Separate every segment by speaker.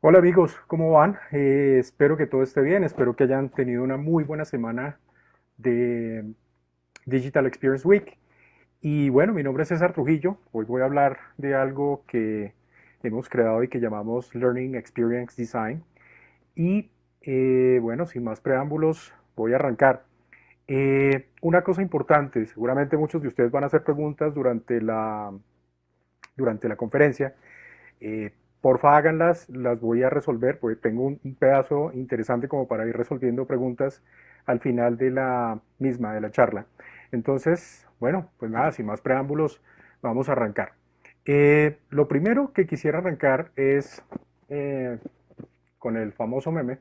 Speaker 1: Hola amigos, ¿cómo van? Espero que todo esté bien, espero que hayan tenido una muy buena semana de Digital Experience Week. Y bueno, mi nombre es César Trujillo, hoy voy a hablar de algo que hemos creado y que llamamos Learning Experience Design. Y bueno, sin más preámbulos, voy a arrancar. Una cosa importante, seguramente muchos de ustedes van a hacer preguntas durante la conferencia. Porfa, háganlas, las voy a resolver, porque tengo un pedazo interesante como para ir resolviendo preguntas al final de la misma, de la charla. Entonces, bueno, pues nada, sin más preámbulos, vamos a arrancar. Lo primero que quisiera arrancar es eh, con el famoso meme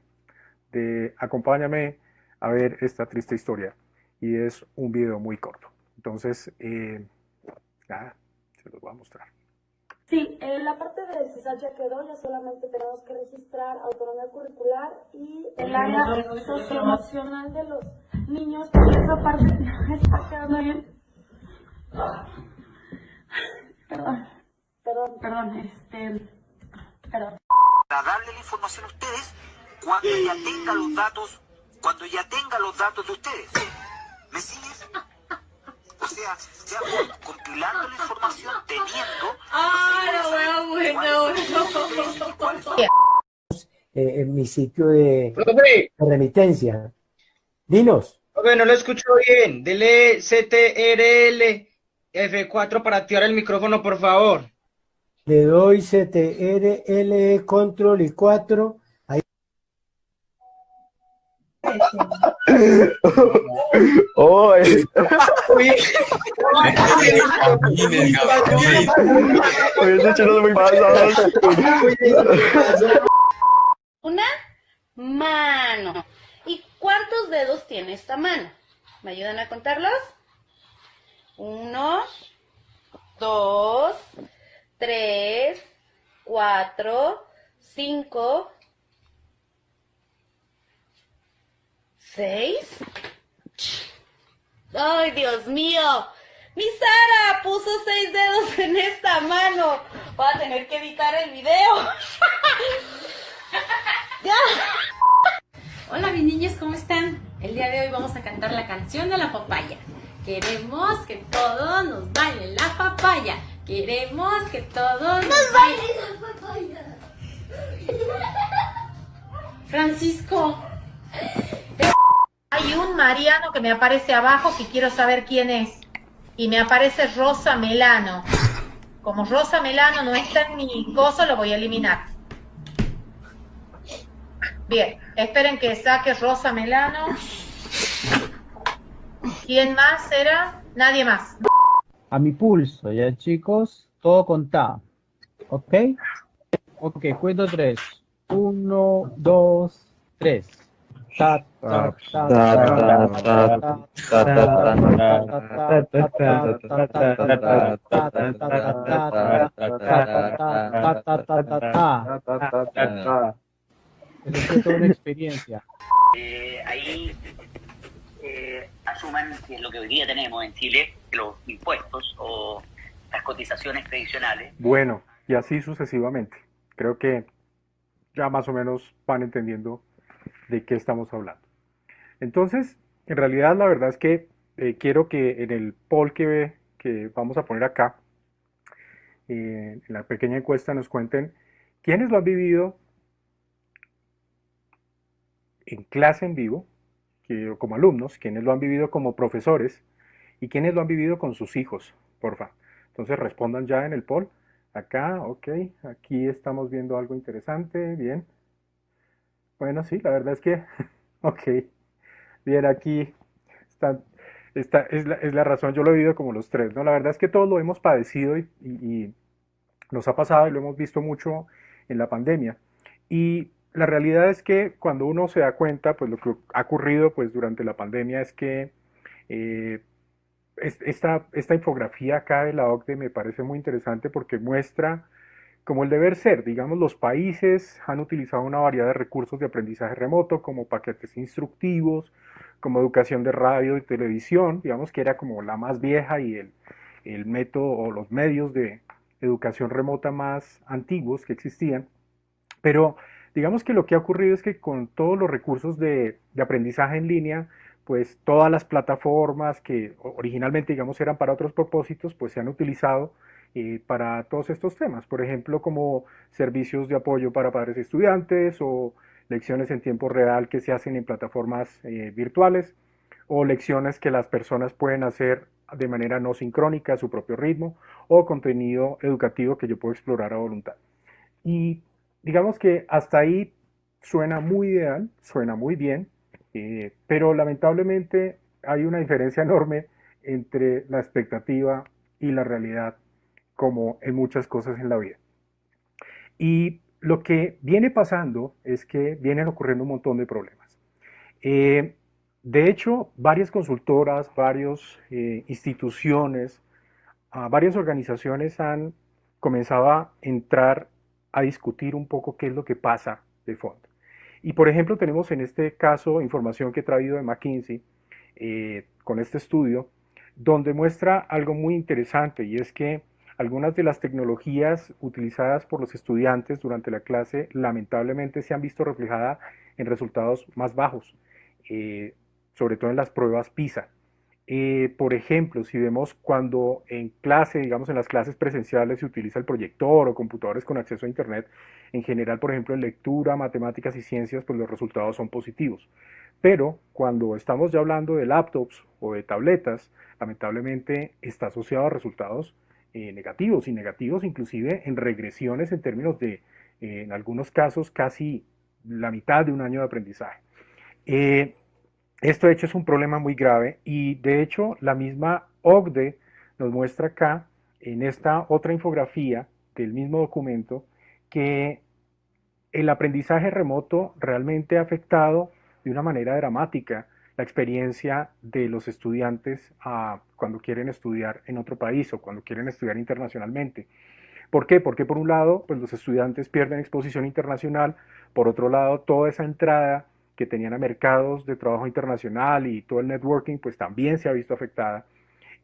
Speaker 1: de acompáñame a ver esta triste historia. Y es un video muy corto. Entonces, nada, se los voy a mostrar.
Speaker 2: Sí, la parte de CISAL ya quedó, ya solamente tenemos que registrar autonomía curricular y el área socioemocional de los niños, porque esa parte no está quedando bien. Perdón, perdón.
Speaker 3: Para darle la información a ustedes cuando ya tenga los datos, de ustedes. ¿Me sigues? O sea, ya compilando la información, teniendo
Speaker 4: en mi sitio de
Speaker 5: Profe,
Speaker 4: remitencia. Dinos,
Speaker 5: profe, no lo escucho bien. Dele CTRL F4 para activar el micrófono, por favor.
Speaker 4: le doy CTRL control y 4. Ahí.
Speaker 6: Oh,
Speaker 5: Uy,
Speaker 6: ese chino es muy pasado.
Speaker 7: Una mano. ¿Y cuántos dedos tiene esta mano? ¿Me ayudan a contarlos? 1, 2, 3, 4, 5, 6. ¡Ay, Dios mío! Mi Sara puso 6 dedos en esta mano. Voy a tener que editar el video. Ya.
Speaker 8: Hola mis niños, ¿cómo están? El día de hoy vamos a cantar la canción de la papaya. Queremos que todos nos baile la papaya. Queremos que todos nos baile la papaya. Francisco.
Speaker 9: Hay un Mariano que me aparece abajo que quiero saber quién es. Y me aparece Rosa Melano. Como Rosa Melano no está en mi coso, lo voy a eliminar. Bien, esperen que saque Rosa Melano. ¿Quién más era? Nadie más.
Speaker 10: A mi pulso, ya chicos, todo contado. ¿Ok? Ok, cuento tres. Uno, dos, tres. Ta, ta, ta, ta, ta. Eso fue toda una experiencia.
Speaker 3: ahí asuman que es lo que hoy día tenemos en Chile, los impuestos o las cotizaciones previsionales.
Speaker 1: Bueno, y así sucesivamente. Creo que ya más o menos van entendiendo de qué estamos hablando. Entonces, en realidad la verdad es que quiero que en el poll que vamos a poner acá, en la pequeña encuesta, nos cuenten quiénes lo han vivido en clase en vivo, como alumnos, quiénes lo han vivido como profesores y quiénes lo han vivido con sus hijos, porfa. Entonces respondan ya en el poll. Acá, ok, aquí estamos viendo algo interesante, bien. Bueno, sí, la verdad es que, ok, bien, aquí está, es la razón, yo lo he vivido como los tres, ¿no? La verdad es que todos lo hemos padecido y nos ha pasado y lo hemos visto mucho en la pandemia. Y la realidad es que cuando uno se da cuenta, pues lo que ha ocurrido pues durante la pandemia es que eh, esta infografía acá de la OCDE me parece muy interesante porque muestra como el deber ser, digamos, los países han utilizado una variedad de recursos de aprendizaje remoto, como paquetes instructivos, como educación de radio y televisión, digamos que era como la más vieja y el método o los medios de educación remota más antiguos que existían. Pero digamos que lo que ha ocurrido es que con todos los recursos de aprendizaje en línea, pues todas las plataformas que originalmente, digamos, eran para otros propósitos, pues se han utilizado para todos estos temas. Por ejemplo, como servicios de apoyo para padres y estudiantes o lecciones en tiempo real que se hacen en plataformas virtuales o lecciones que las personas pueden hacer de manera no sincrónica a su propio ritmo o contenido educativo que yo puedo explorar a voluntad. Y digamos que hasta ahí suena muy ideal, suena muy bien, pero lamentablemente hay una diferencia enorme entre la expectativa y la realidad, como en muchas cosas en la vida. Y lo que viene pasando es que vienen ocurriendo un montón de problemas. Eh, de hecho, varias consultoras, varias instituciones, varias organizaciones han comenzado a entrar a discutir un poco qué es lo que pasa de fondo. Y por ejemplo, tenemos en este caso información que he traído de McKinsey con este estudio, donde muestra algo muy interesante y es que algunas de las tecnologías utilizadas por los estudiantes durante la clase lamentablemente se han visto reflejadas en resultados más bajos, eh, sobre todo en las pruebas PISA. Por ejemplo, si vemos cuando en clase, digamos en las clases presenciales se utiliza el proyector o computadores con acceso a Internet, en general, por ejemplo, en lectura, matemáticas y ciencias, pues los resultados son positivos. Pero cuando estamos ya hablando de laptops o de tabletas, lamentablemente está asociado a resultados negativos y negativos inclusive en regresiones en términos de, en algunos casos, casi la mitad de un año de aprendizaje. Eh, Esto de hecho es un problema muy grave y de hecho la misma OCDE nos muestra acá en esta otra infografía del mismo documento que el aprendizaje remoto realmente ha afectado de una manera dramática la experiencia de los estudiantes cuando quieren estudiar en otro país o cuando quieren estudiar internacionalmente. ¿Por qué? Porque por un lado, pues los estudiantes pierden exposición internacional, por otro lado, toda esa entrada que tenían a mercados de trabajo internacional y todo el networking, pues también se ha visto afectada.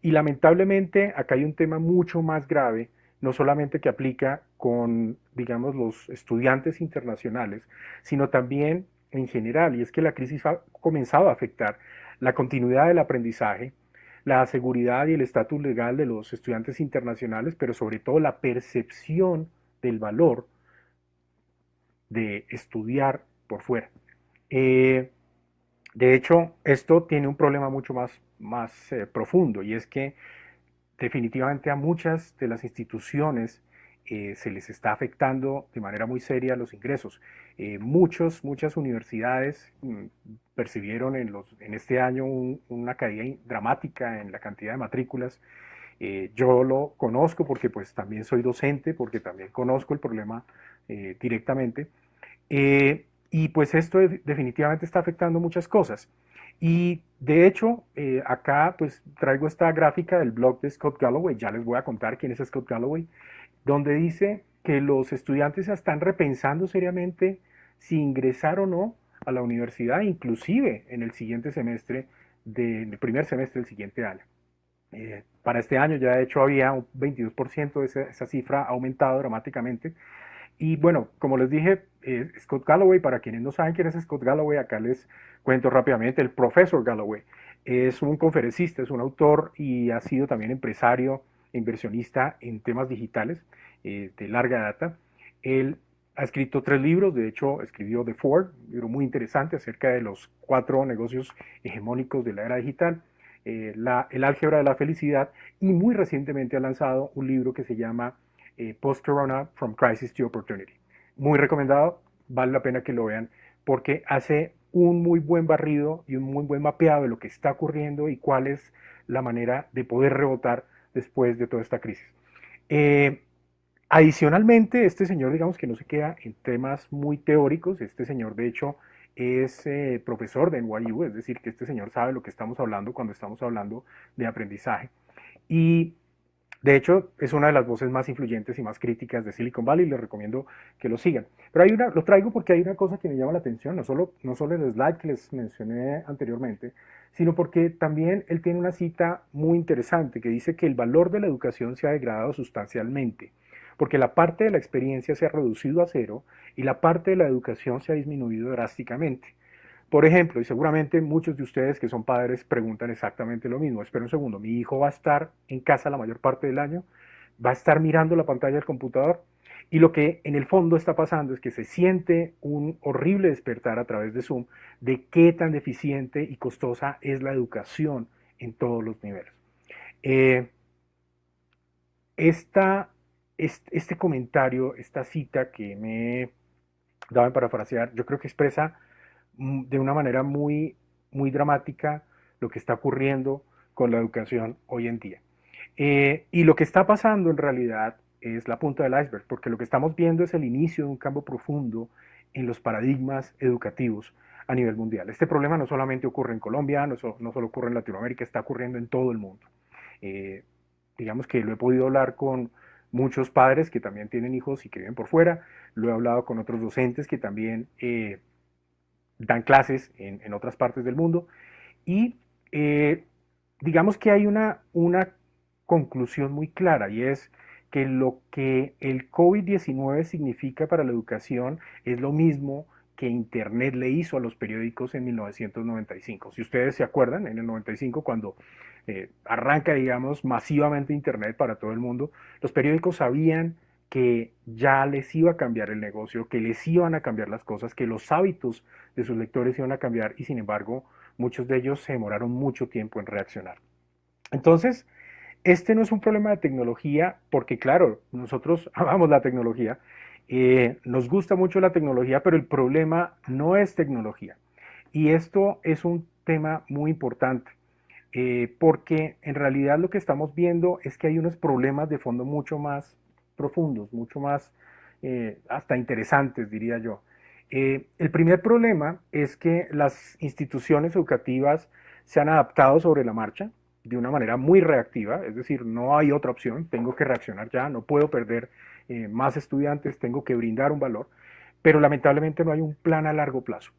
Speaker 1: Y lamentablemente acá hay un tema mucho más grave, no solamente que aplica con, digamos, los estudiantes internacionales, sino también en general, y es que la crisis ha comenzado a afectar la continuidad del aprendizaje, la seguridad y el estatus legal de los estudiantes internacionales, pero sobre todo la percepción del valor de estudiar por fuera. Eh, de hecho, esto tiene un problema mucho más profundo y es que definitivamente a muchas de las instituciones se les está afectando de manera muy seria los ingresos. Muchas universidades percibieron en este año una caída dramática en la cantidad de matrículas. Yo lo conozco porque pues también soy docente, porque también conozco el problema directamente. Y pues esto definitivamente está afectando muchas cosas. Y de hecho, acá pues traigo esta gráfica del blog de Scott Galloway, ya les voy a contar quién es Scott Galloway, donde dice que los estudiantes están repensando seriamente si ingresar o no a la universidad, inclusive en el siguiente semestre, en el primer semestre del siguiente año. Para este año ya de hecho había un 22% de esa cifra ha aumentado dramáticamente. Y bueno, como les dije, Scott Galloway, para quienes no saben quién es Scott Galloway, acá les cuento rápidamente, el profesor Galloway es un conferencista, es un autor y ha sido también empresario e inversionista en temas digitales de larga data. Él ha escrito 3 libros, de hecho escribió The Four, un libro muy interesante acerca de los 4 negocios hegemónicos de la era digital, el álgebra de la felicidad y muy recientemente ha lanzado un libro que se llama Post-Corona, From Crisis to Opportunity. Muy recomendado, vale la pena que lo vean porque hace un muy buen barrido y un muy buen mapeado de lo que está ocurriendo y cuál es la manera de poder rebotar después de toda esta crisis. Adicionalmente, este señor, digamos que no se queda en temas muy teóricos, este señor de hecho es profesor de NYU, es decir, que este señor sabe lo que estamos hablando cuando estamos hablando de aprendizaje. Y de hecho, es una de las voces más influyentes y más críticas de Silicon Valley y les recomiendo que lo sigan. Pero lo traigo porque hay una cosa que me llama la atención, no solo el slide que les mencioné anteriormente, sino porque también él tiene una cita muy interesante que dice que el valor de la educación se ha degradado sustancialmente. porque la parte de la experiencia se ha reducido a cero y la parte de la educación se ha disminuido drásticamente. Por ejemplo, y seguramente muchos de ustedes que son padres preguntan exactamente lo mismo. Espera un segundo, ¿mi hijo va a estar en casa la mayor parte del año? ¿Va a estar mirando la pantalla del computador? Y lo que en el fondo está pasando es que se siente un horrible despertar a través de Zoom de qué tan deficiente y costosa es la educación en todos los niveles. Eh, este comentario, esta cita que me daba en parafrasear, yo creo que expresa de una manera muy dramática lo que está ocurriendo con la educación hoy en día. Y lo que está pasando en realidad es la punta del iceberg, porque lo que estamos viendo es el inicio de un cambio profundo en los paradigmas educativos a nivel mundial. Este problema no solamente ocurre en Colombia, no solo ocurre en Latinoamérica, está ocurriendo en todo el mundo. Digamos que lo he podido hablar con muchos padres que también tienen hijos y que viven por fuera, lo he hablado con otros docentes que también dan clases en otras partes del mundo y digamos que hay una conclusión muy clara y es que lo que el COVID-19 significa para la educación es lo mismo que Internet le hizo a los periódicos en 1995. Si ustedes se acuerdan, en el 95, cuando arranca, digamos, masivamente Internet para todo el mundo, los periódicos sabían que ya les iba a cambiar el negocio, que les iban a cambiar las cosas, que los hábitos de sus lectores iban a cambiar y sin embargo muchos de ellos se demoraron mucho tiempo en reaccionar. Entonces, este no es un problema de tecnología porque claro, nosotros amamos la tecnología, nos gusta mucho la tecnología, pero el problema no es tecnología. Y esto es un tema muy importante. Porque en realidad lo que estamos viendo es que hay unos problemas de fondo mucho más profundos, mucho más hasta interesantes, diría yo. El primer problema es que las instituciones educativas se han adaptado sobre la marcha de una manera muy reactiva, es decir, no hay otra opción, tengo que reaccionar ya, no puedo perder más estudiantes, tengo que brindar un valor, pero lamentablemente no hay un plan a largo plazo.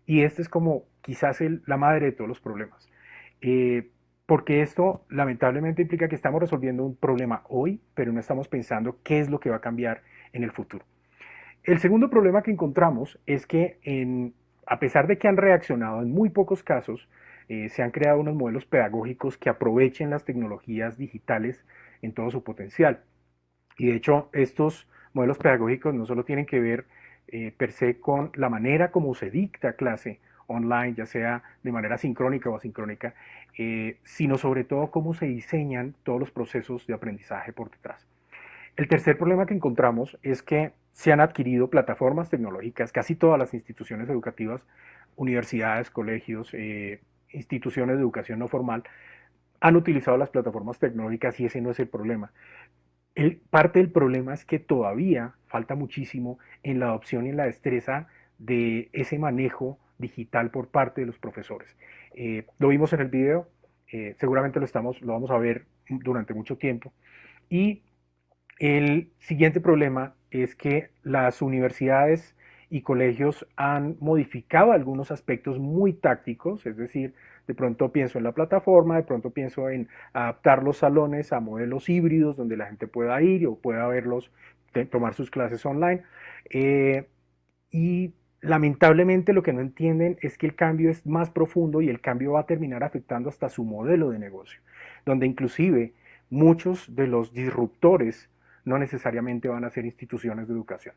Speaker 1: Y este es como quizás la madre de todos los problemas. Porque esto lamentablemente implica que estamos resolviendo un problema hoy, pero no estamos pensando qué es lo que va a cambiar en el futuro. El segundo problema que encontramos es que a pesar de que han reaccionado en muy pocos casos, se han creado unos modelos pedagógicos que aprovechen las tecnologías digitales en todo su potencial. Y de hecho, estos modelos pedagógicos no solo tienen que ver per se con la manera como se dicta clase online, ya sea de manera sincrónica o asincrónica, sino sobre todo cómo se diseñan todos los procesos de aprendizaje por detrás. El tercer problema que encontramos es que se han adquirido plataformas tecnológicas, casi todas las instituciones educativas, universidades, colegios, instituciones de educación no formal, han utilizado las plataformas tecnológicas y ese no es el problema. Parte del problema es que todavía falta muchísimo en la adopción y en la destreza de ese manejo digital por parte de los profesores. Lo vimos en el video, seguramente lo vamos a ver durante mucho tiempo. Y el siguiente problema es que las universidades y colegios han modificado algunos aspectos muy tácticos, es decir, de pronto pienso en la plataforma, de pronto pienso en adaptar los salones a modelos híbridos donde la gente pueda ir o pueda verlos, tomar sus clases online. Y lamentablemente lo que no entienden es que el cambio es más profundo y el cambio va a terminar afectando hasta su modelo de negocio, donde inclusive muchos de los disruptores no necesariamente van a ser instituciones de educación.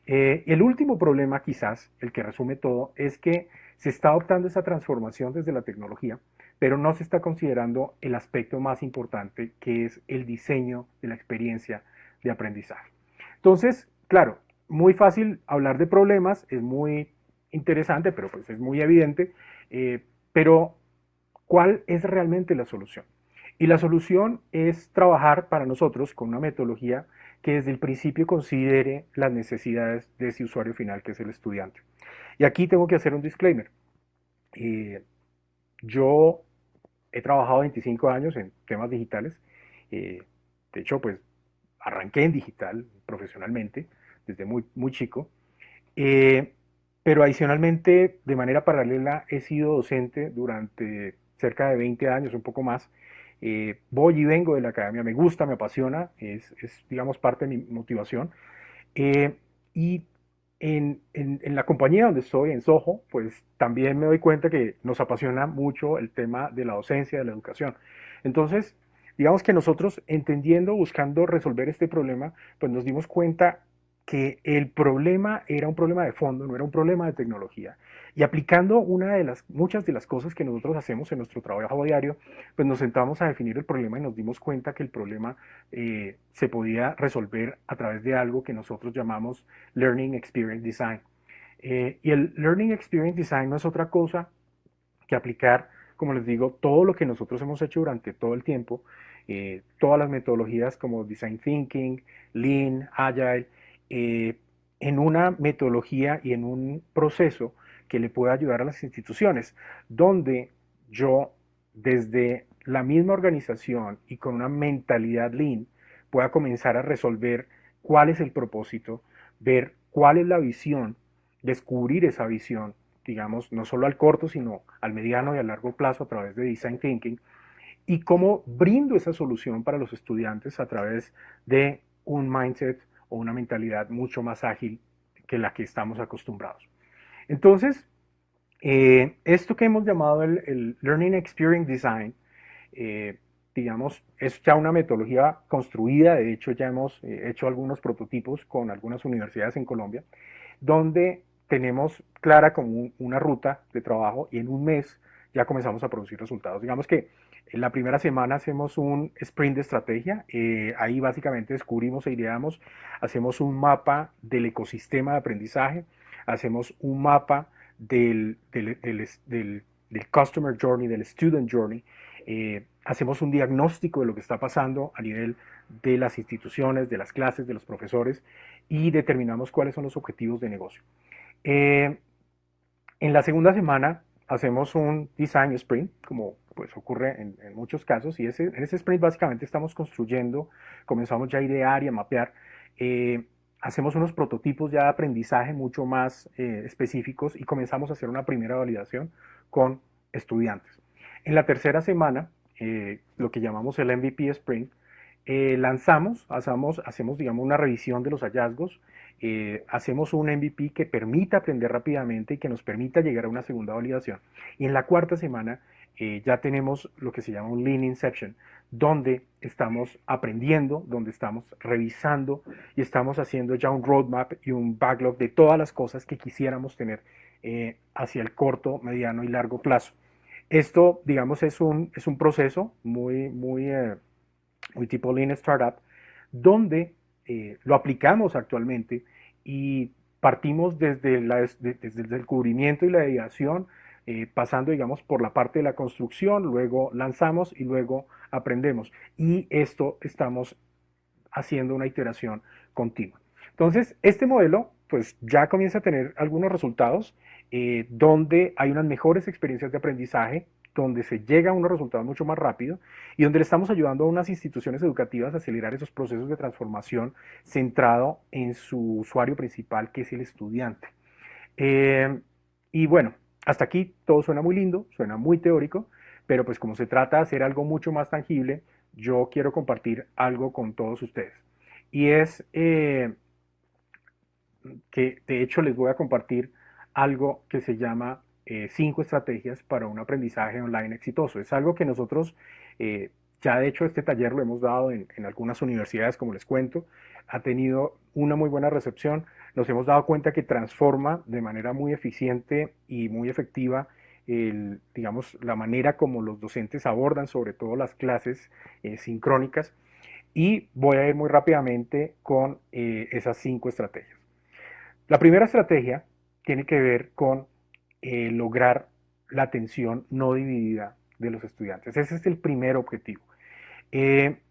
Speaker 1: El último problema, quizás, el que resume todo, es que se está adoptando esa transformación desde la tecnología, pero no se está considerando el aspecto más importante, que es el diseño de la experiencia de aprendizaje. Entonces, claro, muy fácil hablar de problemas, es muy interesante, pero pues es muy evidente, pero ¿cuál es realmente la solución? Y la solución es trabajar para nosotros con una metodología que desde el principio considere las necesidades de ese usuario final, que es el estudiante. Y aquí tengo que hacer un disclaimer. Yo he trabajado 25 años en temas digitales. De hecho, pues arranqué en digital profesionalmente desde muy chico. Pero adicionalmente, de manera paralela, he sido docente durante cerca de 20 años, un poco más, voy y vengo de la academia, me gusta, me apasiona, digamos, parte de mi motivación. Y en la compañía donde estoy, en Soho, pues también me doy cuenta que nos apasiona mucho el tema de la docencia, de la educación. Entonces, digamos que nosotros entendiendo, buscando resolver este problema, pues nos dimos cuenta que el problema era un problema de fondo, no era un problema de tecnología. Y aplicando muchas de las cosas que nosotros hacemos en nuestro trabajo diario, pues nos sentamos a definir el problema y nos dimos cuenta que el problema se podía resolver a través de algo que nosotros llamamos Learning Experience Design. Y el Learning Experience Design no es otra cosa que aplicar, como les digo, todo lo que nosotros hemos hecho durante todo el tiempo, todas las metodologías como Design Thinking, Lean, Agile, en una metodología y en un proceso que le pueda ayudar a las instituciones, donde yo, desde la misma organización y con una mentalidad Lean, pueda comenzar a resolver cuál es el propósito, ver cuál es la visión, descubrir esa visión, digamos, no solo al corto, sino al mediano y a largo plazo a través de Design Thinking, y cómo brindo esa solución para los estudiantes a través de un mindset o una mentalidad mucho más ágil que la que estamos acostumbrados. Entonces, esto que hemos llamado el Learning Experience Design, digamos, es ya una metodología construida. De hecho, ya hemos hecho algunos prototipos con algunas universidades en Colombia, donde tenemos clara como una ruta de trabajo y en un mes ya comenzamos a producir resultados. Digamos que en la primera semana hacemos un sprint de estrategia, ahí básicamente descubrimos e ideamos, hacemos un mapa del ecosistema de aprendizaje, hacemos un mapa del Customer Journey, del Student Journey, hacemos un diagnóstico de lo que está pasando a nivel de las instituciones, de las clases, de los profesores y determinamos cuáles son los objetivos de negocio. En la segunda semana hacemos un Design Sprint, como pues ocurre en muchos casos, y en ese sprint básicamente estamos construyendo, comenzamos ya a idear y a mapear, hacemos unos prototipos ya de aprendizaje mucho más específicos y comenzamos a hacer una primera validación con estudiantes. En la tercera semana, lo que llamamos el MVP Sprint, hacemos digamos una revisión de los hallazgos, hacemos un MVP que permita aprender rápidamente y que nos permita llegar a una segunda validación. Y en la cuarta semana ya tenemos lo que se llama un Lean Inception, donde estamos aprendiendo, donde estamos revisando y estamos haciendo ya un roadmap y un backlog de todas las cosas que quisiéramos tener hacia el corto, mediano y largo plazo. Esto, digamos, es un proceso muy tipo Lean Startup, donde lo aplicamos actualmente y partimos desde el descubrimiento y la ideación, pasando, digamos, por la parte de la construcción, luego lanzamos y luego aprendemos. Y esto estamos haciendo una iteración continua. Entonces, este modelo, pues ya comienza a tener algunos resultados, donde hay unas mejores experiencias de aprendizaje, donde se llega a unos resultados mucho más rápido y donde le estamos ayudando a unas instituciones educativas a acelerar esos procesos de transformación centrado en su usuario principal, que es el estudiante. Y bueno, hasta aquí todo suena muy lindo, suena muy teórico, pero pues como se trata de hacer algo mucho más tangible, yo quiero compartir algo con todos ustedes. Y es que de hecho les voy a compartir algo que se llama 5 estrategias para un aprendizaje online exitoso. Es algo que nosotros, ya de hecho este taller lo hemos dado en algunas universidades, como les cuento, ha tenido una muy buena recepción. Nos hemos dado cuenta que transforma de manera muy eficiente y muy efectiva digamos, la manera como los docentes abordan sobre todo las clases sincrónicas. Y voy a ir muy rápidamente con esas 5 estrategias. La primera estrategia tiene que ver con lograr la atención no dividida de los estudiantes. Ese es el primer objetivo. Puede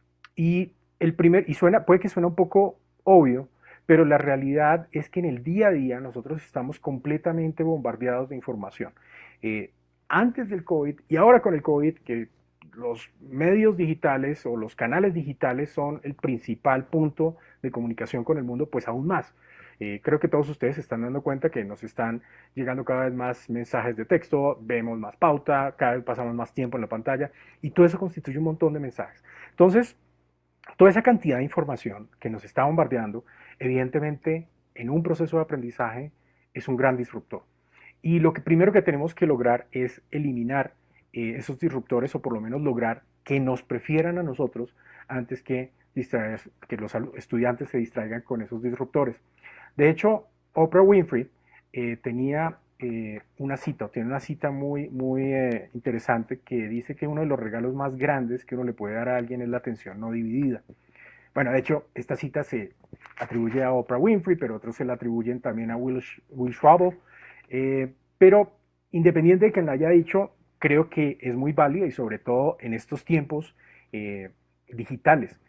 Speaker 1: que suene un poco obvio, pero la realidad es que en el día a día nosotros estamos completamente bombardeados de información. Antes del COVID y ahora con el COVID, que los medios digitales o los canales digitales son el principal punto de comunicación con el mundo, pues aún más. Creo que todos ustedes se están dando cuenta que nos están llegando cada vez más mensajes de texto, vemos más pauta, cada vez pasamos más tiempo en la pantalla y todo eso constituye un montón de mensajes. Entonces, toda esa cantidad de información que nos está bombardeando, evidentemente en un proceso de aprendizaje es un gran disruptor. Y lo que primero que tenemos que lograr es eliminar esos disruptores o por lo menos lograr que nos prefieran a nosotros antes que que los estudiantes se distraigan con esos disruptores. De hecho, Oprah Winfrey tenía una cita, tiene una cita muy, muy interesante que dice que uno de los regalos más grandes que uno le puede dar a alguien es la atención no dividida. Bueno, de hecho, esta cita se atribuye a Oprah Winfrey, pero otros se la atribuyen también a Will Schwab. Pero independiente de que la haya dicho, creo que es muy válida y sobre todo en estos tiempos digitales.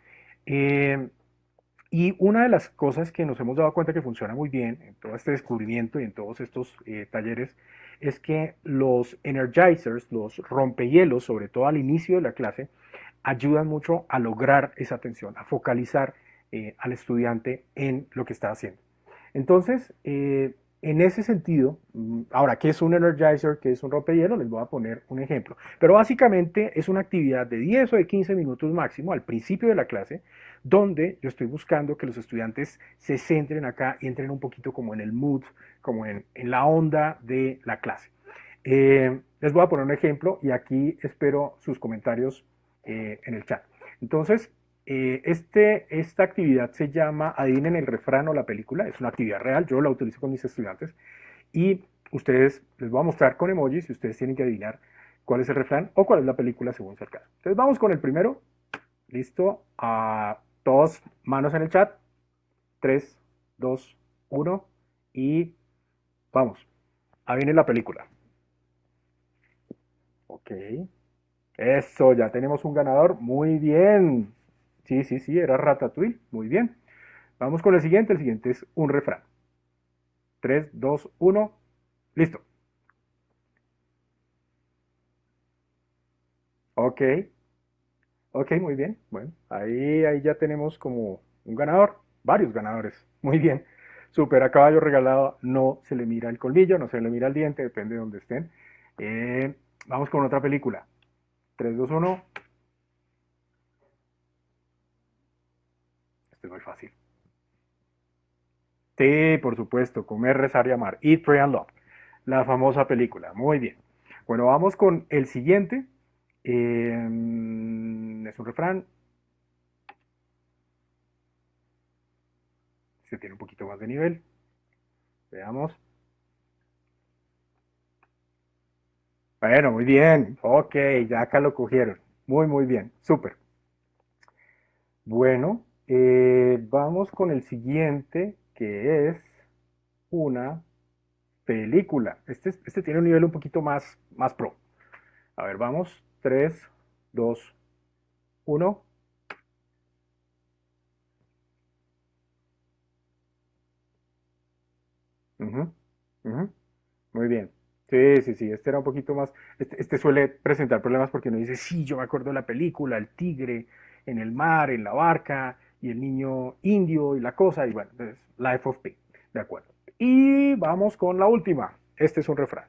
Speaker 1: Y una de las cosas que nos hemos dado cuenta que funciona muy bien en todo este descubrimiento y en todos estos talleres es que los energizers, los rompehielos, sobre todo al inicio de la clase, ayudan mucho a lograr esa atención, a focalizar al estudiante en lo que está haciendo. Entonces, en ese sentido, ahora, ¿qué es un energizer? ¿Qué es un rompehielo? Les voy a poner un ejemplo. Pero básicamente es una actividad de 10 o de 15 minutos máximo al principio de la clase, donde yo estoy buscando que los estudiantes se centren acá y entren un poquito como en el mood, como en la onda de la clase. Les voy a poner un ejemplo y aquí espero sus comentarios en el chat. Entonces, esta actividad se llama Adivinen el refrán o la película. Es una actividad real, yo la utilizo con mis estudiantes y ustedes les voy a mostrar con emojis y ustedes tienen que adivinar cuál es el refrán o cuál es la película según sea el caso. Entonces vamos con el primero. Listo. Todos manos en el chat. 3, 2, 1 y vamos. Adivinen la película. Ok. Eso, ya tenemos un ganador. Muy bien. Sí, era Ratatouille. Muy bien. Vamos con el siguiente. El siguiente es un refrán. 3, 2, 1. Listo. Ok. Ok, muy bien. Bueno, ahí ya tenemos como un ganador. Varios ganadores. Muy bien. Súper. A caballo regalado no se le mira el colmillo, no se le mira el diente, depende de donde estén. Vamos con otra película. 3, 2, 1. Este es muy fácil. Sí, por supuesto, Comer, Rezar y Amar. Eat, Pray and Love. La famosa película. Muy bien. Bueno, vamos con el siguiente. Es un refrán. Se tiene un poquito más de nivel. Veamos. Bueno, muy bien. Ok, ya acá lo cogieron. Muy, muy bien. Súper. Bueno, vamos con el siguiente, que es una película. Este tiene un nivel un poquito más pro. A ver, vamos. 3, 2, 1. Muy bien. Sí, este era un poquito más, este suele presentar problemas porque uno dice, sí, yo me acuerdo de la película, el tigre en el mar, en la barca, y el niño indio y la cosa, y bueno, entonces, Life of Pi, de acuerdo. Y vamos con la última, este es un refrán.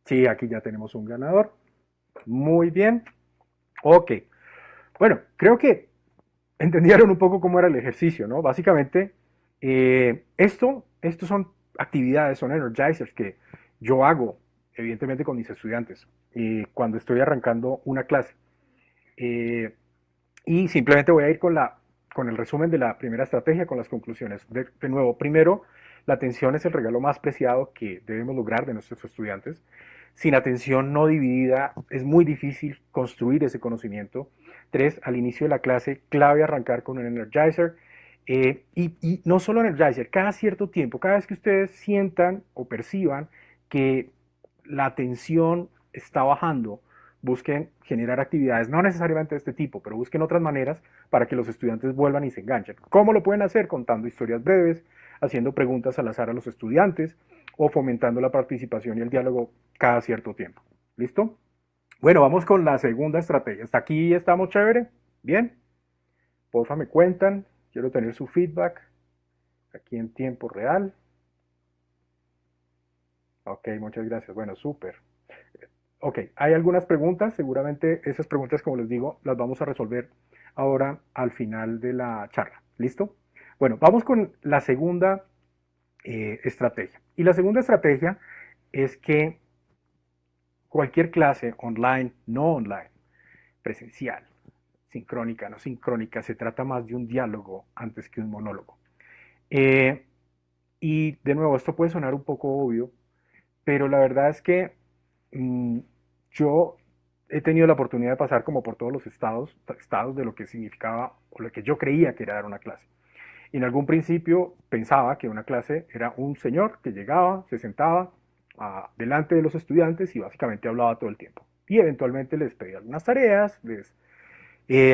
Speaker 1: Sí, aquí ya tenemos un ganador. Muy bien. Ok. Bueno, creo que entendieron un poco cómo era el ejercicio, ¿no? Básicamente, estos son actividades, son energizers que yo hago, evidentemente, con mis estudiantes cuando estoy arrancando una clase. Y simplemente voy a ir con el resumen de la primera estrategia, con las conclusiones. De nuevo, primero, la atención es el regalo más preciado que debemos lograr de nuestros estudiantes. Sin atención no dividida es muy difícil construir ese conocimiento. 3, al inicio de la clase, clave arrancar con un energizer. Y no solo energizer, cada cierto tiempo, cada vez que ustedes sientan o perciban que la atención está bajando, busquen generar actividades, no necesariamente de este tipo, pero busquen otras maneras para que los estudiantes vuelvan y se enganchen. ¿Cómo lo pueden hacer? Contando historias breves, haciendo preguntas al azar a los estudiantes o fomentando la participación y el diálogo cada cierto tiempo. ¿Listo? Bueno, vamos con la segunda estrategia. ¿Hasta aquí estamos chévere? ¿Bien? Porfa, me cuentan. Quiero tener su feedback aquí en tiempo real. Ok, muchas gracias. Bueno, súper. Ok, hay algunas preguntas. Seguramente esas preguntas, como les digo, las vamos a resolver ahora al final de la charla. ¿Listo? Bueno, vamos con la segunda estrategia. Y la segunda estrategia es que cualquier clase online, no online, presencial, sincrónica, no sincrónica, se trata más de un diálogo antes que un monólogo. Y de nuevo, esto puede sonar un poco obvio, pero la verdad es que yo he tenido la oportunidad de pasar como por todos los estados de lo que significaba o lo que yo creía que era dar una clase. Y en algún principio pensaba que una clase era un señor que llegaba, se sentaba delante de los estudiantes y básicamente hablaba todo el tiempo. Y eventualmente les pedía algunas tareas, les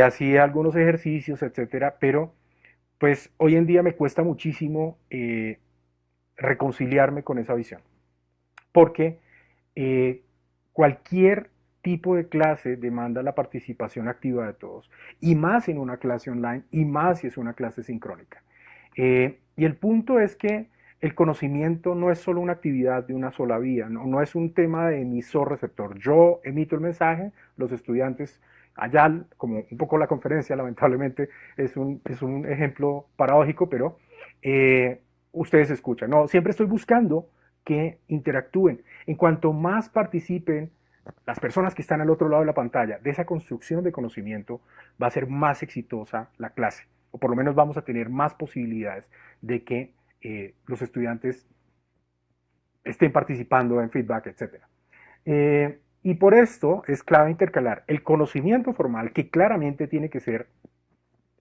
Speaker 1: hacía algunos ejercicios, etcétera, pero pues hoy en día me cuesta muchísimo reconciliarme con esa visión, porque cualquier tipo de clase demanda la participación activa de todos, y más en una clase online, y más si es una clase sincrónica. Y el punto es que el conocimiento no es solo una actividad de una sola vía, no es un tema de emisor-receptor. Yo emito el mensaje, los estudiantes allá, como un poco la conferencia, lamentablemente es un ejemplo paradójico, pero ustedes escuchan. No, siempre estoy buscando que interactúen. En cuanto más participen las personas que están al otro lado de la pantalla de esa construcción de conocimiento, va a ser más exitosa la clase, o por lo menos vamos a tener más posibilidades de que los estudiantes estén participando en feedback, etc. Y por esto es clave intercalar el conocimiento formal, que claramente tiene que ser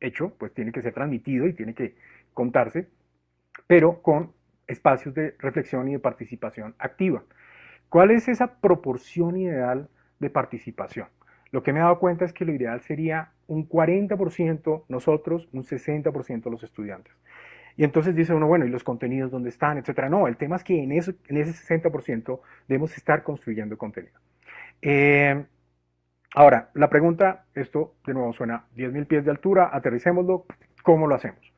Speaker 1: hecho, pues tiene que ser transmitido y tiene que contarse, pero con espacios de reflexión y de participación activa. ¿Cuál es esa proporción ideal de participación? Lo que me he dado cuenta es que lo ideal sería un 40% nosotros, un 60% los estudiantes. Y entonces dice uno, bueno, ¿y los contenidos dónde están, etcétera? No, el tema es que en ese 60% debemos estar construyendo contenido. Ahora, la pregunta, esto de nuevo suena 10.000 pies de altura, aterricémoslo, ¿cómo lo hacemos?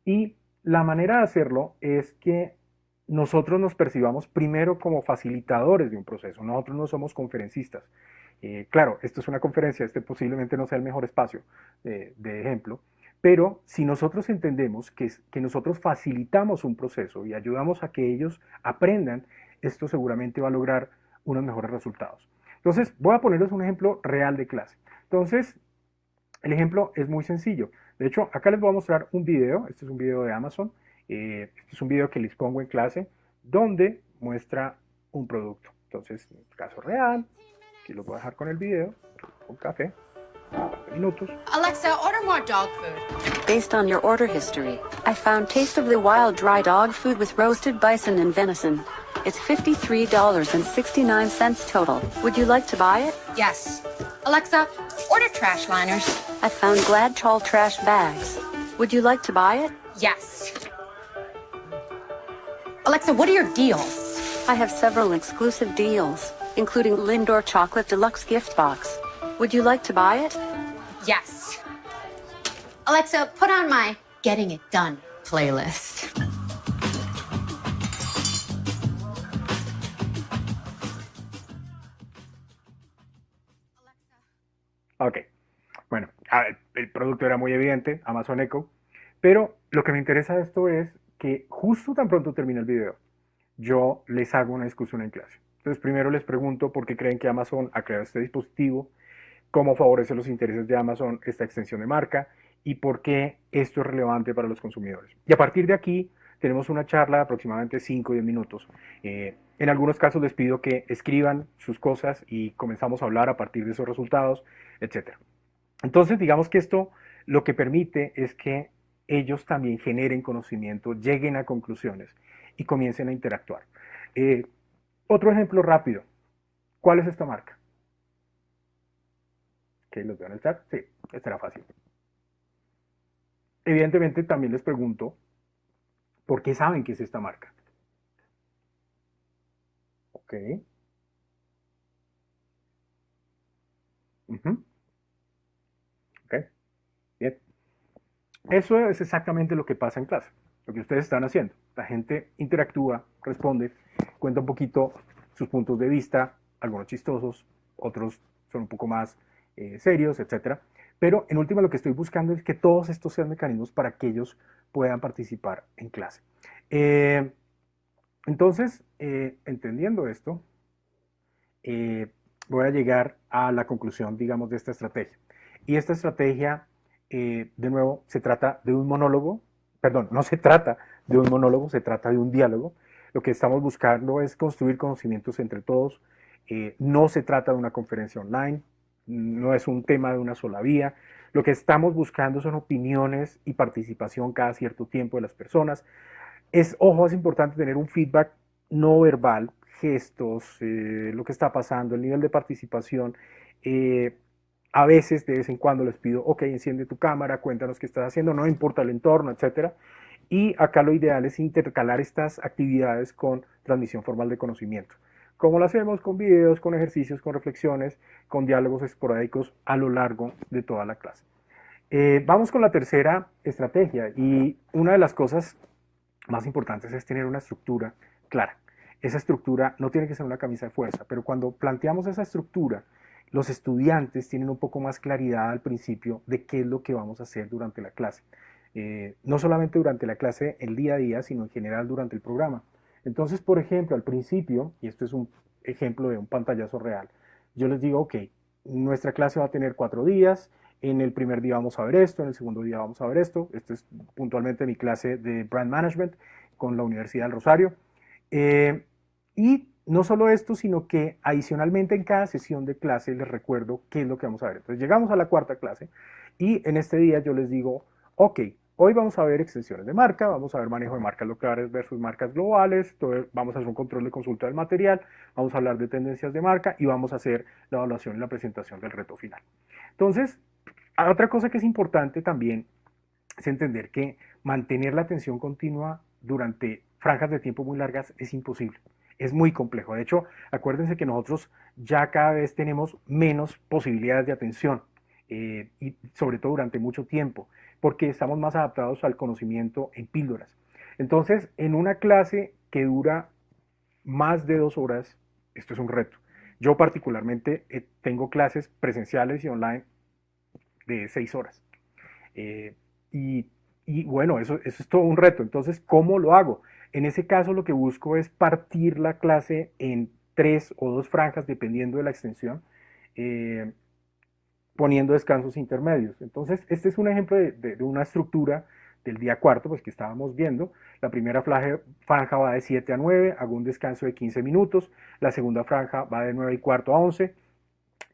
Speaker 1: Y la manera de hacerlo es que nosotros nos percibamos primero como facilitadores de un proceso. Nosotros no somos conferencistas. Claro, esto es una conferencia, este posiblemente no sea el mejor espacio de ejemplo, pero si nosotros entendemos que nosotros facilitamos un proceso y ayudamos a que ellos aprendan, esto seguramente va a lograr unos mejores resultados. Entonces, voy a ponerles un ejemplo real de clase. Entonces, el ejemplo es muy sencillo. De hecho, acá les voy a mostrar un video. Este es un video de Amazon. Este es un video que les pongo en clase donde muestra un producto. Entonces, en este caso real, aquí lo voy a dejar con el video, un café, 20 minutos.
Speaker 11: Alexa, order more dog food. Based on your order history, I found Taste of the Wild dry dog food with roasted bison and venison. It's $53.69 total. Would you like to buy it?
Speaker 12: Yes. Alexa, order trash liners.
Speaker 11: I found Glad Tall trash bags. Would you like to buy it?
Speaker 12: Yes. Alexa, what are your deals?
Speaker 11: I have several exclusive deals, including Lindor Chocolate Deluxe Gift Box. Would you like to buy it?
Speaker 12: Yes. Alexa, put on my Getting It Done playlist.
Speaker 1: Ok, bueno, el producto era muy evidente, Amazon Echo, pero lo que me interesa de esto es que justo tan pronto termina el video, yo les hago una discusión en clase. Entonces primero les pregunto por qué creen que Amazon ha creado este dispositivo, cómo favorece los intereses de Amazon esta extensión de marca y por qué esto es relevante para los consumidores. Y a partir de aquí tenemos una charla de aproximadamente 5 o 10 minutos. En algunos casos les pido que escriban sus cosas y comenzamos a hablar a partir de esos resultados, etc. Entonces digamos que esto lo que permite es que ellos también generen conocimiento, lleguen a conclusiones y comiencen a interactuar. Otro ejemplo rápido. ¿Cuál es esta marca? Ok, los veo en el chat. Sí, esta era fácil. Evidentemente también les pregunto, ¿por qué saben que es esta marca? Ok. Ujú. Ok. Bien. Eso es exactamente lo que pasa en clase, lo que ustedes están haciendo. La gente interactúa, responde, cuenta un poquito sus puntos de vista, algunos chistosos, otros son un poco más serios, etcétera. Pero en última lo que estoy buscando es que todos estos sean mecanismos para que ellos puedan participar en clase. Eh, entonces, entendiendo esto, eh, voy a llegar a la conclusión, digamos, de esta estrategia. Y esta estrategia, de nuevo, se trata de un monólogo, perdón, no se trata de un monólogo, se trata de un diálogo. Lo que estamos buscando es construir conocimientos entre todos. No se trata de una conferencia online, no es un tema de una sola vía. Lo que estamos buscando son opiniones y participación cada cierto tiempo de las personas. Ojo, es importante tener un feedback no verbal, gestos, lo que está pasando, el nivel de participación. Eh, a veces, de vez en cuando les pido, ok, enciende tu cámara, cuéntanos qué estás haciendo, no importa el entorno, etcétera. Y acá lo ideal es intercalar estas actividades con transmisión formal de conocimiento. ¿Cómo lo hacemos? Con videos, con ejercicios, con reflexiones, con diálogos esporádicos a lo largo de toda la clase. Vamos con la tercera estrategia y una de las cosas más importantes es tener una estructura clara. Esa estructura no tiene que ser una camisa de fuerza, pero cuando planteamos esa estructura, los estudiantes tienen un poco más claridad al principio de qué es lo que vamos a hacer durante la clase. No solamente durante la clase, el día a día, sino en general durante el programa. Entonces, por ejemplo, al principio, y esto es un ejemplo de un pantallazo real, yo les digo, ok, nuestra clase va a tener 4 días, en el primer día vamos a ver esto, en el segundo día vamos a ver esto. Esto es puntualmente mi clase de Brand Management con la Universidad del Rosario. Y no solo esto, sino que adicionalmente en cada sesión de clase les recuerdo qué es lo que vamos a ver. Entonces llegamos a la cuarta clase y en este día yo les digo, ok, hoy vamos a ver extensiones de marca, vamos a ver manejo de marcas locales versus marcas globales, vamos a hacer un control de consulta del material, vamos a hablar de tendencias de marca y vamos a hacer la evaluación y la presentación del reto final. Entonces, otra cosa que es importante también es entender que mantener la atención continua durante franjas de tiempo muy largas es imposible. Es muy complejo. De hecho, acuérdense que nosotros ya cada vez tenemos menos posibilidades de atención y sobre todo durante mucho tiempo, porque estamos más adaptados al conocimiento en píldoras. Entonces, en una clase que dura más de 2 horas, esto es un reto. Yo particularmente tengo clases presenciales y online de 6 horas. Y, y bueno, eso es todo un reto. Entonces, ¿cómo lo hago? En ese caso, lo que busco es partir la clase en 3 o 2 franjas, dependiendo de la extensión, poniendo descansos intermedios. Entonces, este es un ejemplo de una estructura del día cuarto, pues que estábamos viendo. La primera franja va de 7 a 9, hago un descanso de 15 minutos. La segunda franja va de 9 y cuarto a 11,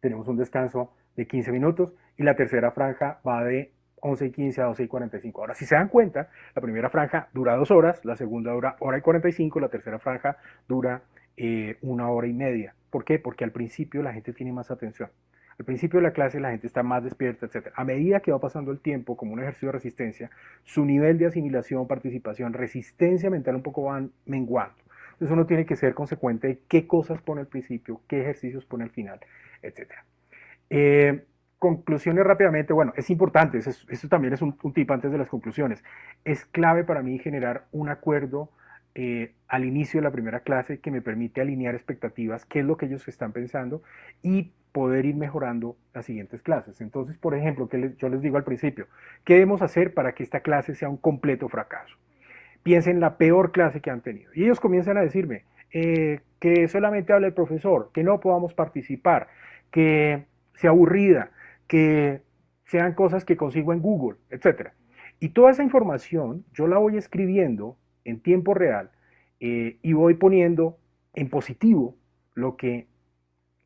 Speaker 1: tenemos un descanso de 15 minutos. Y la tercera franja va de 11 y 15 a 12 y 45. Ahora, si se dan cuenta, la primera franja dura 2 horas, la segunda dura 1 hora y 45, la tercera franja dura 1 hora y media. ¿Por qué? Porque al principio la gente tiene más atención. Al principio de la clase la gente está más despierta, etc. A medida que va pasando el tiempo, como un ejercicio de resistencia, su nivel de asimilación, participación, resistencia mental un poco van menguando. Entonces uno tiene que ser consecuente de qué cosas pone al principio, qué ejercicios pone al final, etc. Conclusiones rápidamente. Bueno, es importante, eso también es un tip antes de las conclusiones. Es clave para mí generar un acuerdo al inicio de la primera clase que me permite alinear expectativas, qué es lo que ellos están pensando y poder ir mejorando las siguientes clases. Entonces, por ejemplo, yo les digo al principio, ¿qué debemos hacer para que esta clase sea un completo fracaso? Piensen en la peor clase que han tenido. Y ellos comienzan a decirme que solamente hable el profesor, que no podamos participar, que sea aburrida, que sean cosas que consigo en Google, etc. Y toda esa información yo la voy escribiendo en tiempo real y voy poniendo en positivo lo que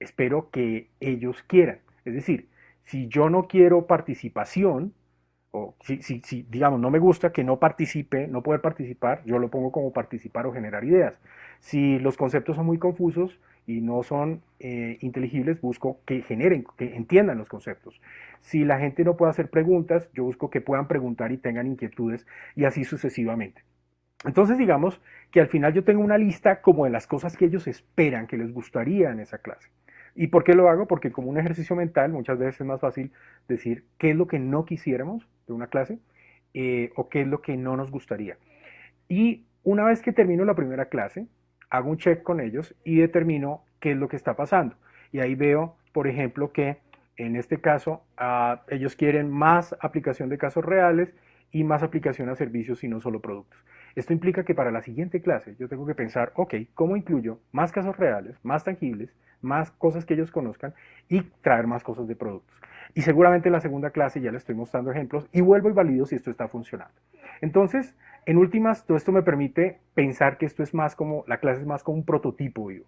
Speaker 1: espero que ellos quieran. Es decir, si yo no quiero participación, o si digamos no me gusta que no participe, no poder participar, yo lo pongo como participar o generar ideas. Si los conceptos son muy confusos y no son inteligibles, busco que generen, que entiendan los conceptos. Si la gente no puede hacer preguntas, yo busco que puedan preguntar y tengan inquietudes y así sucesivamente. Entonces, digamos que al final yo tengo una lista como de las cosas que ellos esperan, que les gustaría en esa clase. ¿Y por qué lo hago? Porque como un ejercicio mental, muchas veces es más fácil decir qué es lo que no quisiéramos de una clase o qué es lo que no nos gustaría. Y una vez que termino la primera clase, hago un check con ellos y determino qué es lo que está pasando. Y ahí veo, por ejemplo, que en este caso ellos quieren más aplicación de casos reales y más aplicación a servicios y no solo productos. Esto implica que para la siguiente clase yo tengo que pensar, ok, ¿cómo incluyo más casos reales, más tangibles, más cosas que ellos conozcan y traer más cosas de productos? Y seguramente en la segunda clase ya les estoy mostrando ejemplos y vuelvo y valido si esto está funcionando. Entonces, en últimas, todo esto me permite pensar que esto es más como, la clase es más como un prototipo vivo.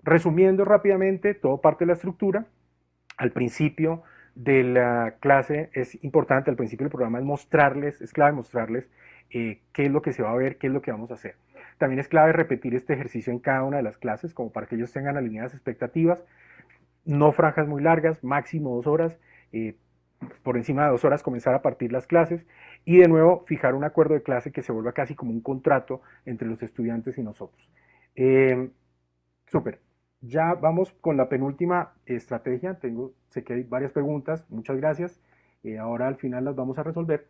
Speaker 1: Resumiendo rápidamente, todo parte de la estructura. Al principio de la clase es importante, al principio del programa es mostrarles, es clave mostrarles qué es lo que se va a ver, qué es lo que vamos a hacer. También es clave repetir este ejercicio en cada una de las clases, como para que ellos tengan alineadas expectativas, no franjas muy largas, máximo 2 horas, por encima de 2 horas comenzar a partir las clases y de nuevo fijar un acuerdo de clase que se vuelva casi como un contrato entre los estudiantes y nosotros. Súper. Ya vamos con la penúltima estrategia. Sé que hay varias preguntas, muchas gracias. Ahora al final las vamos a resolver.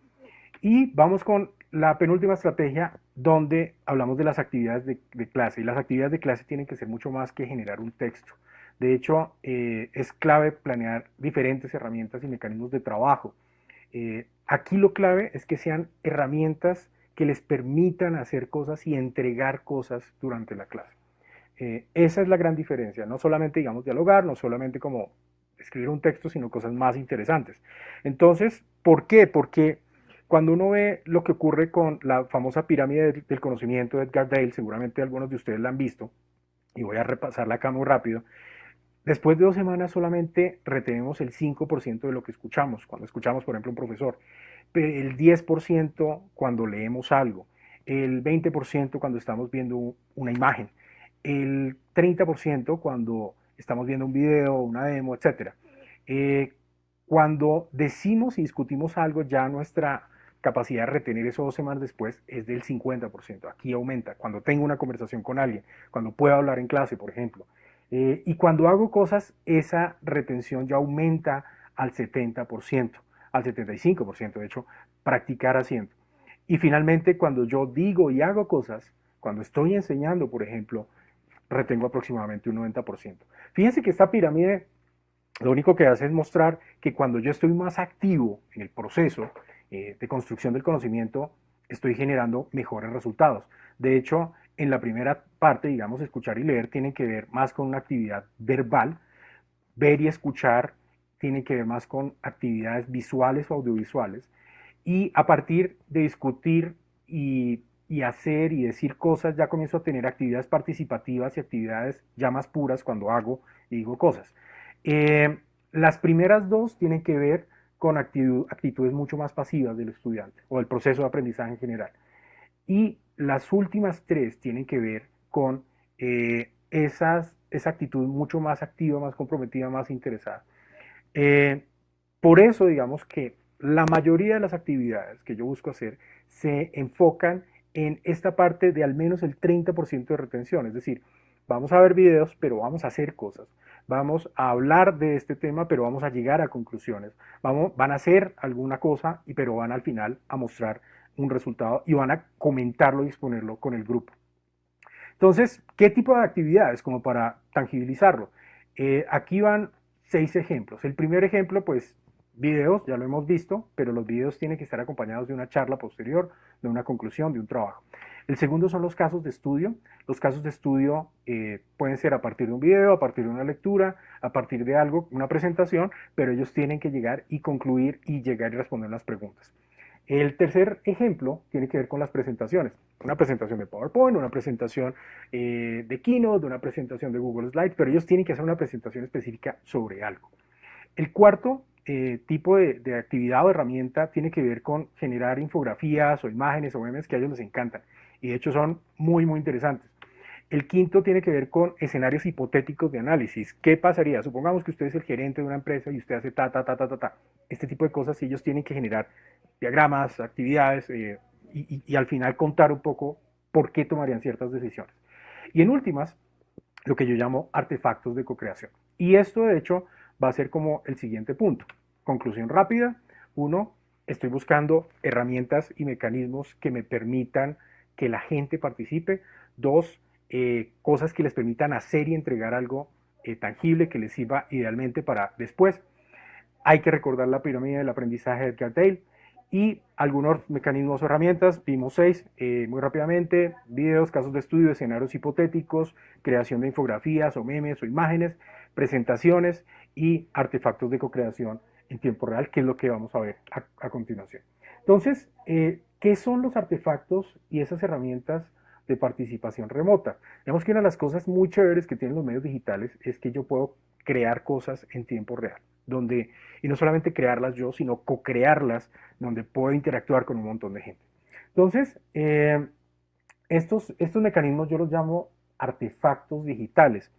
Speaker 1: Y vamos con la penúltima estrategia donde hablamos de las actividades de clase. Y las actividades de clase tienen que ser mucho más que generar un texto. De hecho, es clave planear diferentes herramientas y mecanismos de trabajo. Aquí lo clave es que sean herramientas que les permitan hacer cosas y entregar cosas durante la clase. Esa es la gran diferencia, no solamente, digamos, dialogar, no solamente como escribir un texto, sino cosas más interesantes. Entonces, ¿por qué? Porque cuando uno ve lo que ocurre con la famosa pirámide del conocimiento de Edgar Dale, seguramente algunos de ustedes la han visto, y voy a repasarla acá muy rápido. Después de 2 semanas solamente retenemos el 5% de lo que escuchamos, cuando escuchamos, por ejemplo, un profesor, el 10% cuando leemos algo, el 20% cuando estamos viendo una imagen, el 30% cuando estamos viendo un video, una demo, etc. Cuando decimos y discutimos algo, ya nuestra capacidad de retener eso 2 semanas después es del 50%. Aquí aumenta. Cuando tengo una conversación con alguien, cuando puedo hablar en clase, por ejemplo. Y cuando hago cosas, esa retención ya aumenta al 70%, al 75%, de hecho, practicar haciendo. Y finalmente, cuando yo digo y hago cosas, cuando estoy enseñando, por ejemplo, retengo aproximadamente un 90%. Fíjense que esta pirámide lo único que hace es mostrar que cuando yo estoy más activo en el proceso de construcción del conocimiento, estoy generando mejores resultados. De hecho, en la primera parte, digamos, escuchar y leer tienen que ver más con una actividad verbal, ver y escuchar tienen que ver más con actividades visuales o audiovisuales, y a partir de discutir y hacer y decir cosas, ya comienzo a tener actividades participativas y actividades ya más puras cuando hago y digo cosas. Las primeras 2 tienen que ver con actitudes mucho más pasivas del estudiante o del proceso de aprendizaje en general. Y las últimas 3 tienen que ver con esa actitud mucho más activa, más comprometida, más interesada. Por eso, digamos que la mayoría de las actividades que yo busco hacer se enfocan en esta parte de al menos el 30% de retención, es decir, vamos a ver videos, pero vamos a hacer cosas, vamos a hablar de este tema, pero vamos a llegar a conclusiones, van a hacer alguna cosa, pero van al final a mostrar un resultado y van a comentarlo y exponerlo con el grupo. Entonces, ¿qué tipo de actividades? Como para tangibilizarlo. Aquí van 6 ejemplos. El primer ejemplo, pues, videos, ya lo hemos visto, pero los videos tienen que estar acompañados de una charla posterior, de una conclusión, de un trabajo. El segundo son los casos de estudio. Los casos de estudio pueden ser a partir de un video, a partir de una lectura, a partir de algo, una presentación, pero ellos tienen que llegar y concluir y llegar y responder las preguntas. El tercer ejemplo tiene que ver con las presentaciones. Una presentación de PowerPoint, una presentación de Keynote, una presentación de Google Slides, pero ellos tienen que hacer una presentación específica sobre algo. El cuarto tipo de actividad o herramienta tiene que ver con generar infografías o imágenes o memes que a ellos les encantan y de hecho son muy interesantes. El quinto tiene que ver con escenarios hipotéticos de análisis. ¿Qué pasaría? Supongamos que usted es el gerente de una empresa y usted hace Este tipo de cosas, y ellos tienen que generar diagramas, actividades, y al final contar un poco por qué tomarían ciertas decisiones. Y en últimas, lo que yo llamo artefactos de co-creación. Y esto de hecho va a ser como el siguiente punto. Conclusión rápida. 1, estoy buscando herramientas y mecanismos que me permitan que la gente participe. 2, cosas que les permitan hacer y entregar algo tangible que les sirva idealmente para después. Hay que recordar la pirámide del aprendizaje de Edgar Dale y algunos mecanismos o herramientas. Vimos 6 muy rápidamente: videos, casos de estudio, escenarios hipotéticos, creación de infografías o memes o imágenes, presentaciones y artefactos de co-creación en tiempo real, que es lo que vamos a ver a continuación. Entonces, ¿qué son los artefactos y esas herramientas de participación remota? Vemos que una de las cosas muy chéveres que tienen los medios digitales es que yo puedo crear cosas en tiempo real, y no solamente crearlas yo, sino co-crearlas, donde puedo interactuar con un montón de gente. Entonces, estos mecanismos yo los llamo artefactos digitales,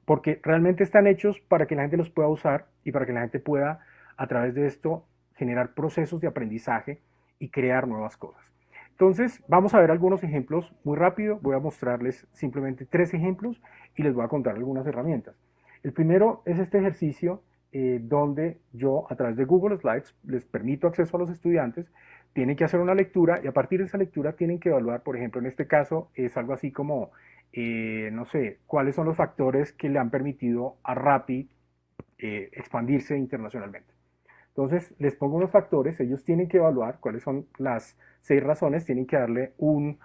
Speaker 1: porque realmente están hechos para que la gente los pueda usar y para que la gente pueda, a través de esto, generar procesos de aprendizaje y crear nuevas cosas. Entonces, vamos a ver algunos ejemplos muy rápido. Voy a mostrarles simplemente 3 ejemplos y les voy a contar algunas herramientas. El primero es este ejercicio donde yo, a través de Google Slides, les permito acceso a los estudiantes. Tienen que hacer una lectura y a partir de esa lectura tienen que evaluar, por ejemplo, en este caso es algo así como, no sé, cuáles son los factores que le han permitido a Rappi expandirse internacionalmente. Entonces, les pongo unos factores, ellos tienen que evaluar cuáles son las 6 razones, tienen que darle un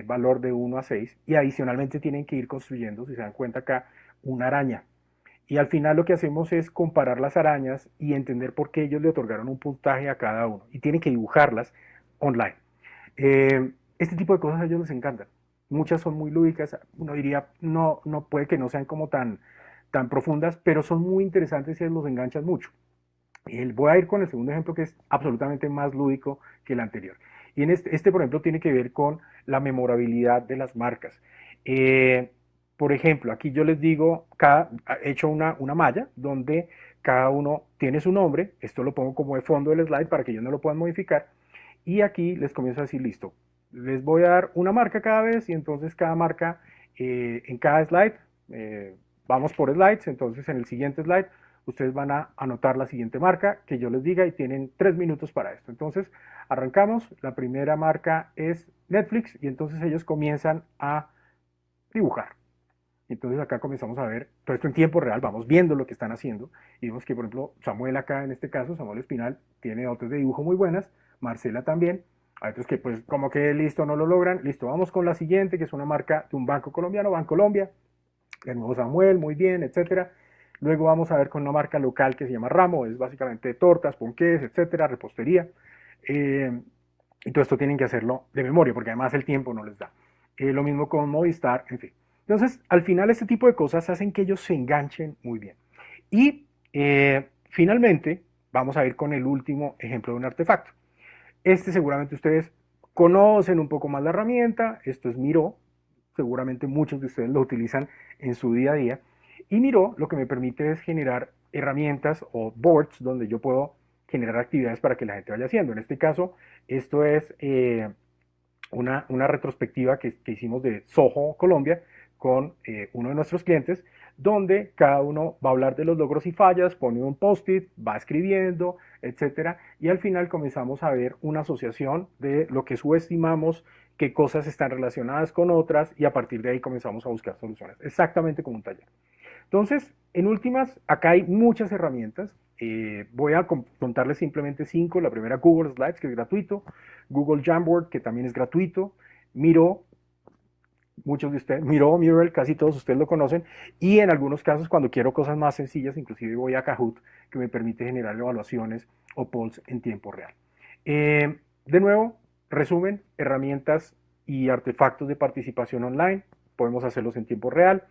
Speaker 1: valor de 1 a 6 y adicionalmente tienen que ir construyendo, si se dan cuenta acá, una araña. Y al final lo que hacemos es comparar las arañas y entender por qué ellos le otorgaron un puntaje a cada uno. Y tienen que dibujarlas online. Este tipo de cosas a ellos les encantan. Muchas son muy lúdicas, uno diría, no puede que no sean como tan profundas, pero son muy interesantes y los enganchan mucho. Voy a ir con el segundo ejemplo, que es absolutamente más lúdico que el anterior. Y en este por ejemplo, tiene que ver con la memorabilidad de las marcas. Por ejemplo, aquí yo les digo, he hecho una malla donde cada uno tiene su nombre. Esto lo pongo como de fondo del slide para que ellos no lo puedan modificar. Y aquí les comienzo a decir, listo, les voy a dar una marca cada vez y entonces cada marca en cada slide, vamos por slides, entonces en el siguiente slide ustedes van a anotar la siguiente marca que yo les diga y tienen 3 minutos para esto. Entonces arrancamos, la primera marca es Netflix y entonces ellos comienzan a dibujar. Entonces acá comenzamos a ver todo esto en tiempo real, vamos viendo lo que están haciendo y vemos que por ejemplo Samuel acá en este caso, Samuel Espinal, tiene dotes de dibujo muy buenas, Marcela también, hay otros que pues como que listo no lo logran, listo, vamos con la siguiente que es una marca de un banco colombiano, Bancolombia, de nuevo Samuel, muy bien, etcétera. Luego vamos a ver con una marca local que se llama Ramo, es básicamente tortas, ponqués, etcétera, repostería. Y todo esto tienen que hacerlo de memoria porque además el tiempo no les da. Lo mismo con Movistar, en fin. Entonces, al final este tipo de cosas hacen que ellos se enganchen muy bien. Y finalmente, vamos a ir con el último ejemplo de un artefacto. Este seguramente ustedes conocen un poco más la herramienta, esto es Miro, seguramente muchos de ustedes lo utilizan en su día a día. Y Miro lo que me permite es generar herramientas o boards donde yo puedo generar actividades para que la gente vaya haciendo. En este caso, esto es una retrospectiva que hicimos de Soho, Colombia, con uno de nuestros clientes, donde cada uno va a hablar de los logros y fallas, pone un post-it, va escribiendo, etcétera, y al final comenzamos a ver una asociación de lo que subestimamos, qué cosas están relacionadas con otras, y a partir de ahí comenzamos a buscar soluciones, exactamente como un taller. Entonces, en últimas, acá hay muchas herramientas. Voy a contarles simplemente 5. La primera, Google Slides, que es gratuito. Google Jamboard, que también es gratuito. Miro, muchos de ustedes, Miro, Mural, casi todos ustedes lo conocen. Y en algunos casos, cuando quiero cosas más sencillas, inclusive voy a Kahoot, que me permite generar evaluaciones o polls en tiempo real. De nuevo, resumen, herramientas y artefactos de participación online. Podemos hacerlos en tiempo real.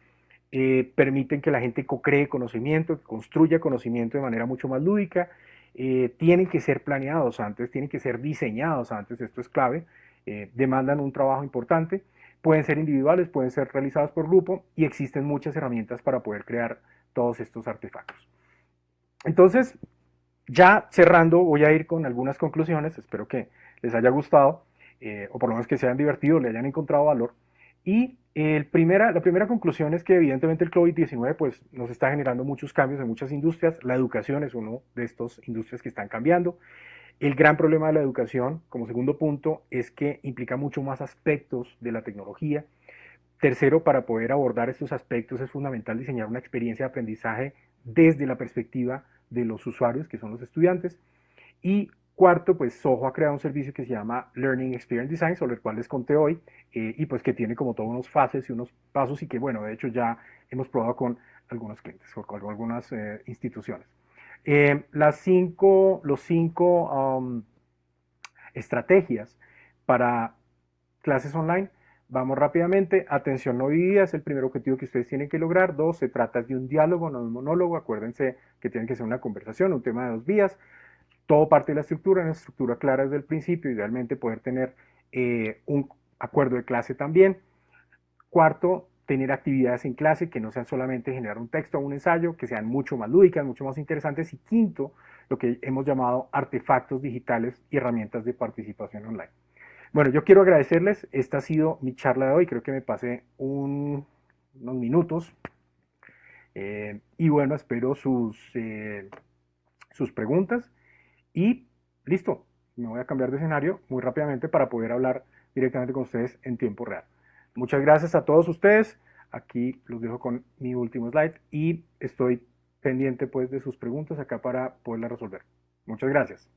Speaker 1: Permiten que la gente co-cree conocimiento, que construya conocimiento de manera mucho más lúdica. Tienen que ser planeados antes, tienen que ser diseñados antes, esto es clave. Demandan un trabajo importante. Pueden ser individuales, pueden ser realizados por grupo y existen muchas herramientas para poder crear todos estos artefactos. Entonces, ya cerrando, voy a ir con algunas conclusiones, espero que les haya gustado. o por lo menos que se hayan divertido, le hayan encontrado valor. Y la primera conclusión es que evidentemente el COVID-19 pues, nos está generando muchos cambios en muchas industrias. La educación es una de estas industrias que están cambiando. El gran problema de la educación, como segundo punto, es que implica mucho más aspectos de la tecnología. Tercero, para poder abordar estos aspectos es fundamental diseñar una experiencia de aprendizaje desde la perspectiva de los usuarios, que son los estudiantes. Y cuarto, pues Soho ha creado un servicio que se llama Learning Experience Design, sobre el cual les conté hoy, y pues que tiene como todos unos fases y unos pasos y que bueno, de hecho ya hemos probado con algunos clientes o con algunas instituciones. Los cinco estrategias para clases online. Vamos rápidamente. Atención no dividida es el primer objetivo que ustedes tienen que lograr. 2, se trata de un diálogo, no de un monólogo. Acuérdense que tiene que ser una conversación, un tema de 2 vías. Todo parte de la estructura, una estructura clara desde el principio, idealmente poder tener un acuerdo de clase también. Cuarto, tener actividades en clase que no sean solamente generar un texto o un ensayo, que sean mucho más lúdicas, mucho más interesantes. Y quinto, lo que hemos llamado artefactos digitales y herramientas de participación online. Bueno, yo quiero agradecerles, esta ha sido mi charla de hoy, creo que me pasé unos minutos. Y bueno, espero sus preguntas. Y listo, me voy a cambiar de escenario muy rápidamente para poder hablar directamente con ustedes en tiempo real. Muchas gracias a todos ustedes. Aquí los dejo con mi último slide y estoy pendiente pues de sus preguntas acá para poderlas resolver. Muchas gracias.